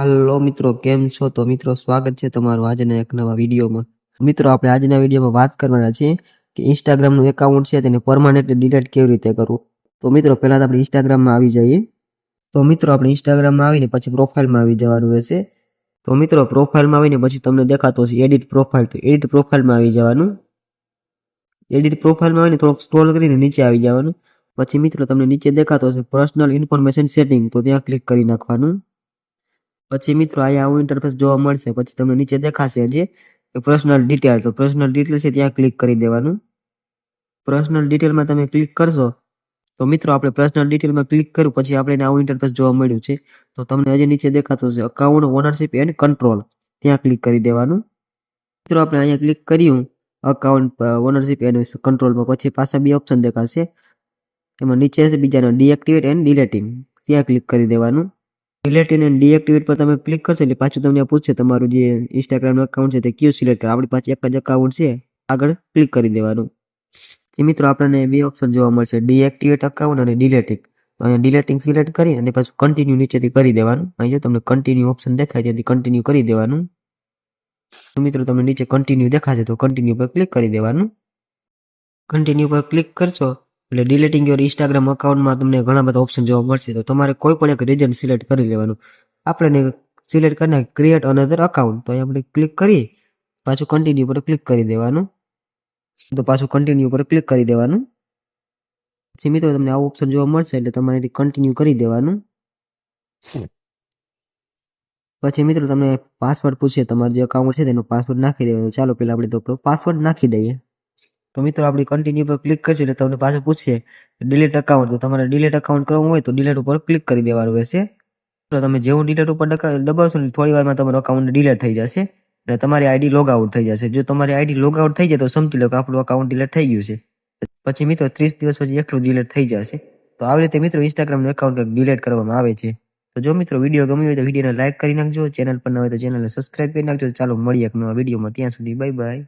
હાલો મિત્રો, કેમ છો? તો મિત્રો સ્વાગત છે તમારું આજના એક નવા વિડીયોમાં. મિત્રો આપણે આજના વિડીયોમાં વાત કરવાના છીએ કે ઇન્સ્ટાગ્રામનું એકાઉન્ટ છે તેને પરમાનન્ટલી ડિલીટ કેવી રીતે કરવું. તો મિત્રો પહેલા તો આપણે ઇન્સ્ટાગ્રામમાં આવી જઈએ. તો મિત્રો આપણે ઇન્સ્ટાગ્રામમાં આવીને પછી પ્રોફાઇલમાં આવી જવાનું રહેશે. તો મિત્રો પ્રોફાઇલમાં આવીને પછી તમને દેખાતો હશે એડિટ પ્રોફાઇલ, તો એડિટ પ્રોફાઇલમાં આવી જવાનું. એડિટ પ્રોફાઇલમાં આવીને થોડોક સ્ક્રોલ કરીને નીચે આવી જવાનું. પછી મિત્રો તમને નીચે દેખાતો હશે પર્સનલ ઇન્ફોર્મેશન સેટિંગ, તો ત્યાં ક્લિક કરી નાખવાનું. પછી મિત્રો અહીંયા આવું ઇન્ટરફેસ જોવા મળશે. પછી તમને નીચે દેખાશે જે પર્સનલ ડિટેલ, તો પર્સનલ ડિટેલ છે ત્યાં ક્લિક કરી દેવાનું. પર્સનલ ડિટેલમાં તમે ક્લિક કરશો તો મિત્રો આપણે પર્સનલ ડિટેલમાં ક્લિક કર્યું પછી આપણે આવું ઇન્ટરફેસ જોવા મળ્યું છે. તો તમને હજી નીચે દેખાતું છે અકાઉન્ટ ઓનરશિપ એન્ડ કંટ્રોલ, ત્યાં ક્લિક કરી દેવાનું. મિત્રો આપણે અહીંયા ક્લિક કર્યું અકાઉન્ટ ઓનરશિપ એન્ડ કંટ્રોલમાં, પછી પાછા બે ઓપ્શન દેખાશે. એમાં નીચે છે બીજાનો ડીએક્ટિવેટ એન્ડ ડિલેટિંગ, ત્યાં ક્લિક કરી દેવાનું. ડિલેટિંગ એન્ડ ડીએક્ટિવેટ પર તમે ક્લિક કરશો એટલે પાછું તમને પૂછશે તમારું જે ઇન્સ્ટાગ્રામનું એકાઉન્ટ છે તે કયું સિલેક્ટ કરે. આપણી પાસે એક જ એકાઉન્ટ છે, આગળ ક્લિક કરી દેવાનું. મિત્રો આપણને બે ઓપ્શન જોવા મળશે, ડીએક્ટિવેટ અકાઉન્ટ અને ડિલેટિંગ. તો અહીંયા ડિલેટિંગ સિલેક્ટ કરી અને પાછું કન્ટિન્યુ નીચેથી કરી દેવાનું. અહીં જો તમને કન્ટિન્યુ ઓપ્શન દેખાય ત્યાંથી કન્ટિન્યુ કરી દેવાનું. તો મિત્રો તમને નીચે કન્ટિન્યુ દેખાશે તો કન્ટિન્યુ પર ક્લિક કરી દેવાનું. કન્ટિન્યુ પર ક્લિક કરશો એટલે ડિલીટિંગ યોર ઇન્સ્ટાગ્રામ અકાઉન્ટમાં તમને ઘણા બધા ઓપ્શન જોવા મળશે. તો તમારે કોઈ પણ એક રીજન સિલેક્ટ કરી લેવાનું. આપણે સિલેક્ટ કરીને ક્રિએટ અનધર અકાઉન્ટ, તો અહીં આપણે ક્લિક કરી પાછું કન્ટિન્યુ પર ક્લિક કરી દેવાનું. તો પાછું કન્ટિન્યુ પર ક્લિક કરી દેવાનું. પછી મિત્રો તમને આવું ઓપ્શન જોવા મળશે એટલે તમારે કન્ટિન્યુ કરી દેવાનું. પછી મિત્રો તમને પાસવર્ડ પૂછે, તમારું જે અકાઉન્ટ છે તેનો પાસવર્ડ નાખી દેવાનો. ચાલો પહેલા આપણે તો પાસવર્ડ નાખી દઈએ. તો મિત્રો આપણે કન્ટિન્યુ પર ક્લિક કરશું એટલે તમને પાછું પૂછશે ડિલીટ અકાઉન્ટ. તો તમારે ડિલીટ અકાઉન્ટ કરવું હોય તો ડિલીટ ઉપર ક્લિક કરી દેવાનું રહેશે. તો તમે જેવું ડિલીટ ઉપર દબાવશો ને થોડી વારમાં તમારું અકાઉન્ટ ડિલીટ થઈ જશે અને તમારી આઈડી લોગ આઉટ થઈ જશે. જો તમારી આઈડી લોગ આઉટ થઈ જાય તો સમજી લો કે આપણું અકાઉન્ટ ડિલીટ થઈ ગયું છે. પછી મિત્રો 30 દિવસ પછી એકલું ડિલીટ થઈ જશે. તો આવી રીતે મિત્રો ઇન્સ્ટાગ્રામનું એકાઉન્ટ ડિલીટ કરવામાં આવે છે. તો જો મિત્રો વિડીયો ગમ્યો હોય તો વિડીયોને લાઈક કરી નાખજો, ચેનલ પર ન હોય તો ચેનલને સબસ્ક્રાઇબ કરી નાખજો. ચાલો મળીએ એક નવા વિડીયોમાં, ત્યાં સુધી બાય બાય.